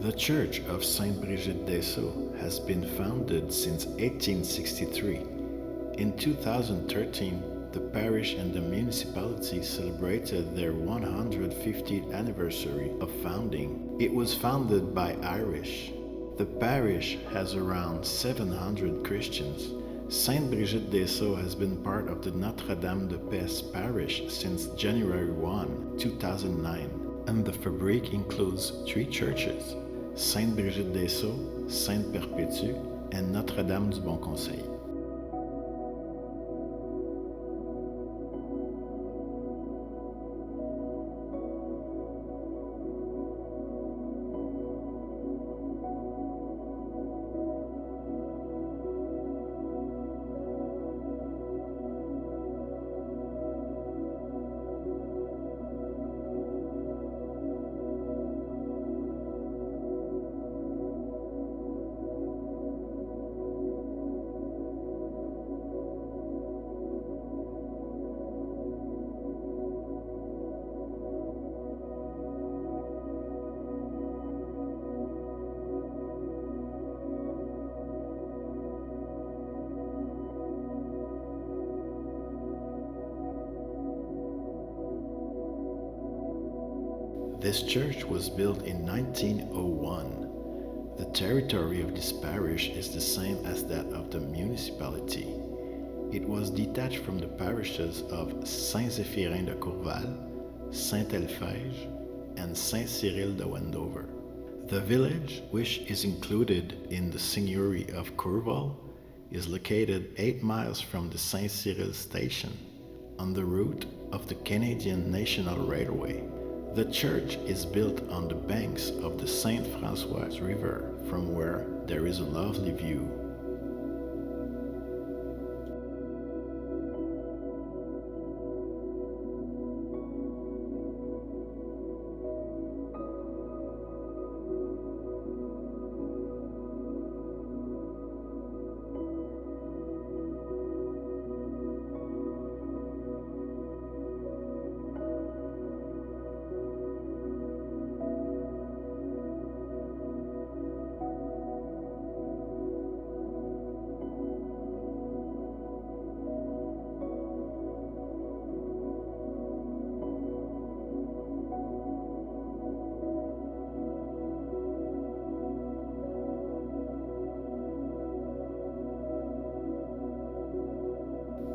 The Church of Sainte Brigitte des Sceaux has been founded since 1863. In 2013, the parish and the municipality celebrated their 150th anniversary of founding. It was founded by Irish. The parish has around 700 Christians. Sainte Brigitte des Sceaux has been part of the Notre-Dame de Pes parish since January 1, 2009, and the fabric includes three churches: Sainte Brigitte des Sceaux, Sainte Perpétue, and Notre-Dame du Bon Conseil. This church was built in 1901. The territory of this parish is the same as that of the municipality. It was detached from the parishes of Saint-Zéphirin de Courval, Saint-Elphège, and Saint-Cyril de Wendover. The village, which is included in the seigneury of Courval, is located 8 miles from the Saint-Cyril station, on the route of the Canadian National Railway. The church is built on the banks of the Saint François River, from where there is a lovely view.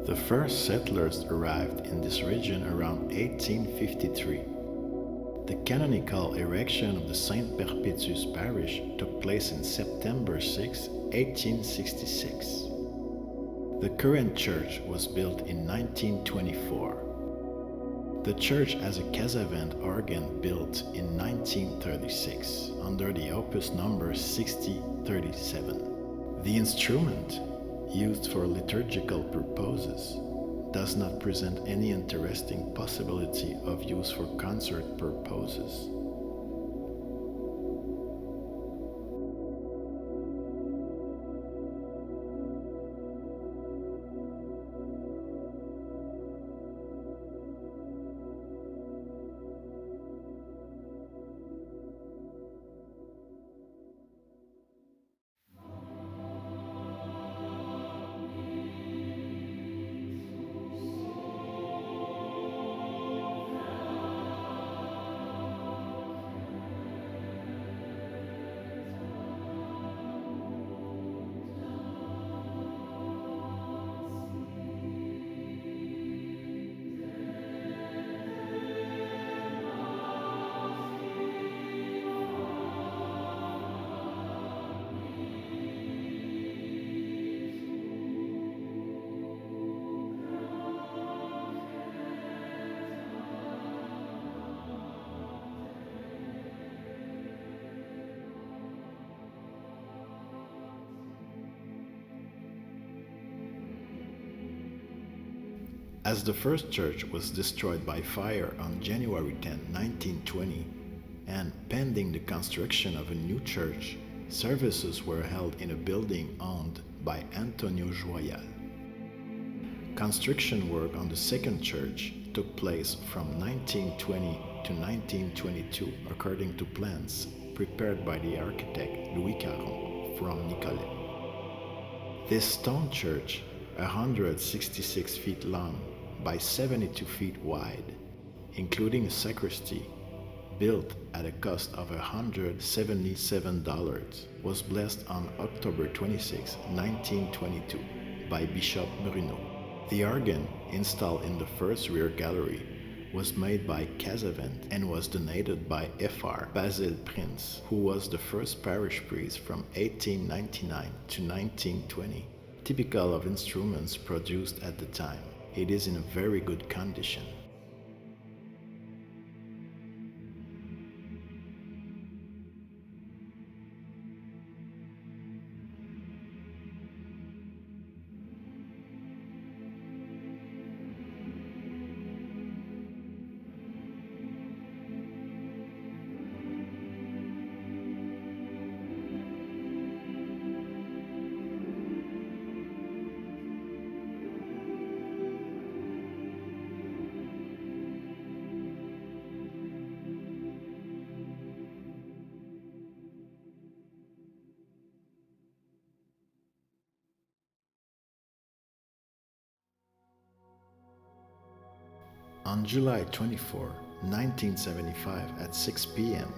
The first settlers arrived in this region around 1853. The canonical erection of the Saint Perpétue's parish took place in September 6, 1866. The current church was built in 1924. The church has a Casavant organ built in 1936 under the opus number 6037. The instrument, used for liturgical purposes, does not present any interesting possibility of use for concert purposes. As the first church was destroyed by fire on January 10, 1920, and pending the construction of a new church, services were held in a building owned by Antonio Joyal. Construction work on the second church took place from 1920 to 1922 according to plans prepared by the architect Louis Caron from Nicolet. This stone church, 166 feet long by 72 feet wide, including a sacristy, built at a cost of $177, was blessed on October 26, 1922 by Bishop Bruno. The organ, installed in the first rear gallery, was made by Casavant and was donated by Fr. Basil Prince, who was the first parish priest from 1899 to 1920. Typical of instruments produced at the time, it is in a very good condition. On July 24, 1975 at 6 p.m.,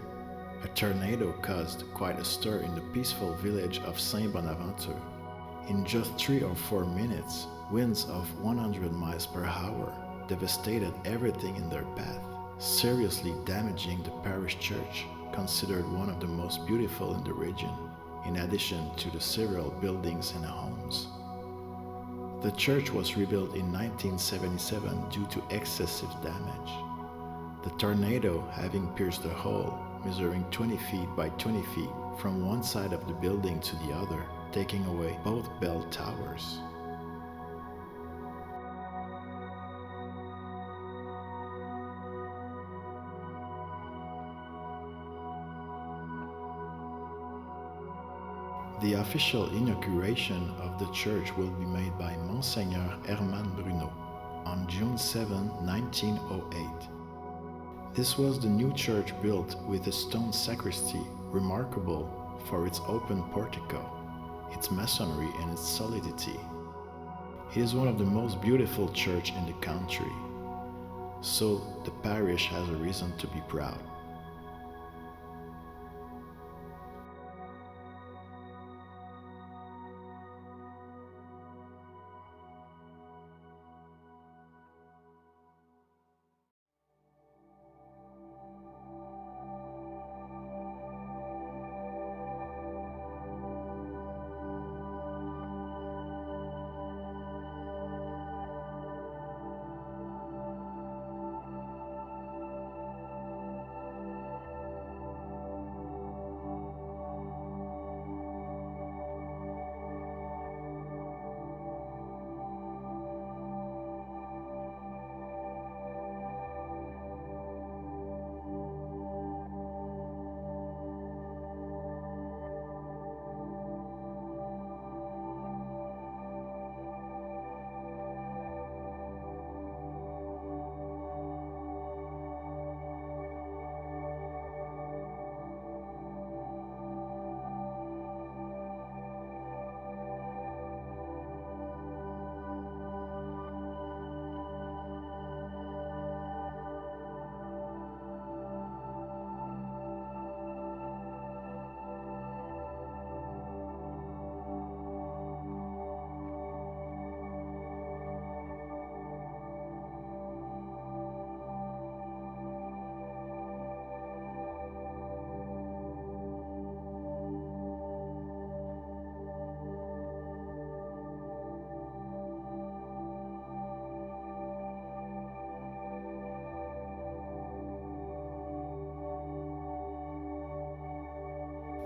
a tornado caused quite a stir in the peaceful village of Saint-Bonaventure. In just 3 or 4 minutes, winds of 100 miles per hour devastated everything in their path, seriously damaging the parish church, considered one of the most beautiful in the region, in addition to the several buildings and homes. The church was rebuilt in 1977 due to excessive damage. The tornado having pierced a hole measuring 20 feet by 20 feet from one side of the building to the other, taking away both bell towers. The official inauguration of the church will be made by Monseigneur Herman Bruno on June 7, 1908. This was the new church built with a stone sacristy, remarkable for its open portico, its masonry and its solidity. It is one of the most beautiful churches in the country, so the parish has a reason to be proud.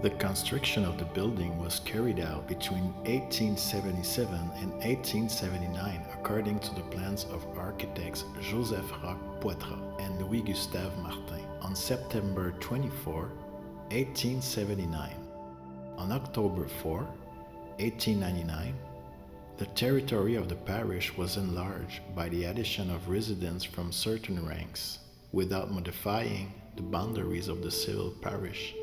The construction of the building was carried out between 1877 and 1879 according to the plans of architects Joseph Roch Poitras and Louis Gustave Martin. On September 24, 1879, on October 4, 1899, the territory of the parish was enlarged by the addition of residents from certain ranks. without modifying the boundaries of the civil parish.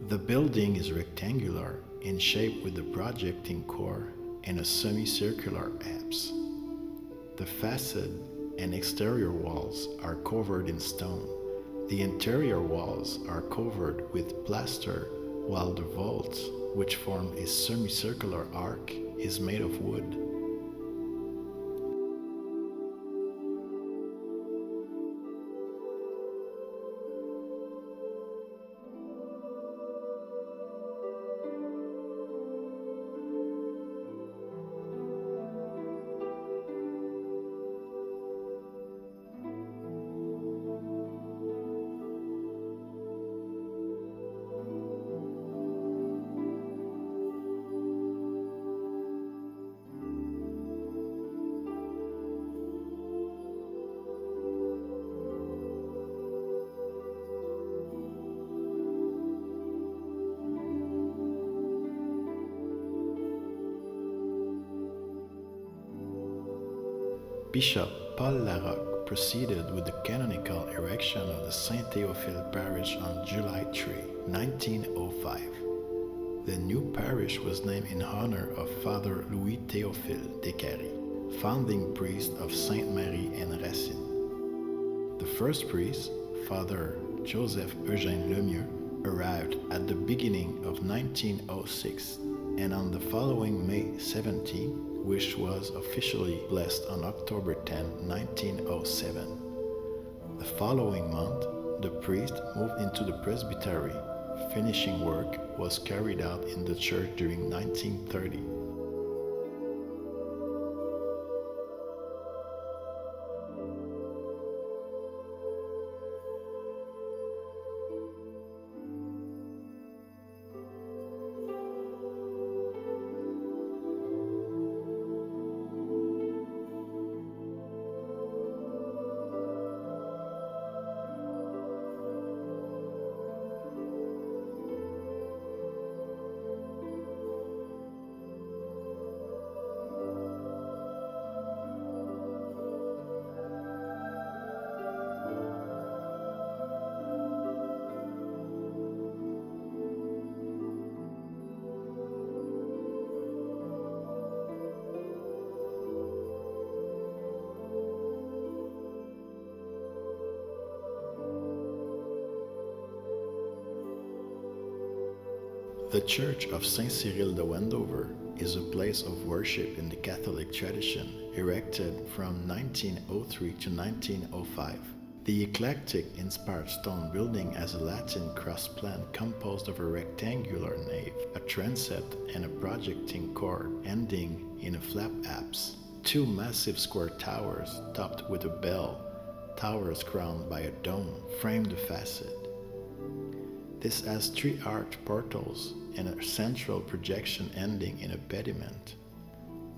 The building is rectangular in shape with a projecting core and a semicircular apse. The facade and exterior walls are covered in stone. The interior walls are covered with plaster, while the vault, which forms a semicircular arch, is made of wood. Bishop Paul Larocque proceeded with the canonical erection of the Saint Théophile parish on July 3, 1905. The new parish was named in honor of Father Louis Théophile Descaries, founding priest of Sainte Marie and Racine. The first priest, Father Joseph Eugène Lemieux, arrived at the beginning of 1906, and on the following May 17, which was officially blessed on October 10, 1907. The following month, the priest moved into the presbytery. Finishing work was carried out in the church during 1930. The Church of Saint Cyril de Wendover is a place of worship in the Catholic tradition, erected from 1903 to 1905. The eclectic-inspired stone building has a Latin cross plan composed of a rectangular nave, a transept, and a projecting core ending in a flap apse. Two massive square towers, topped with a bell, towers crowned by a dome, frame the facade. This has three arched portals and a central projection ending in a pediment.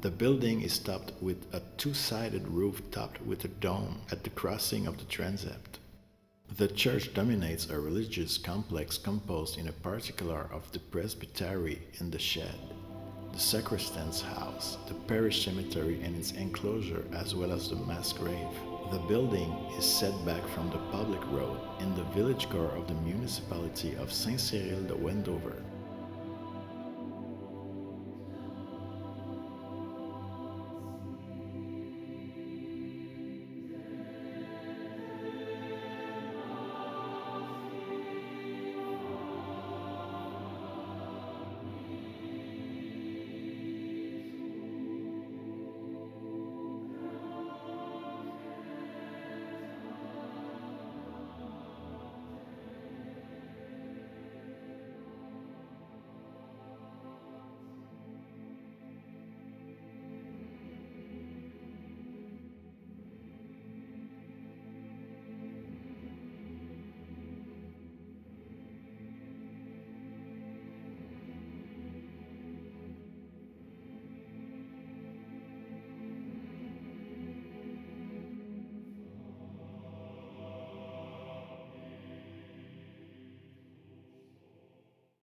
The building is topped with a two-sided roof topped with a dome at the crossing of the transept. The church dominates a religious complex composed in particular of the presbytery and the shed, the sacristan's house, the parish cemetery and its enclosure, as well as the mass grave. The building is set back from the public road in the village core of the municipality of Saint Cyril de Wendover.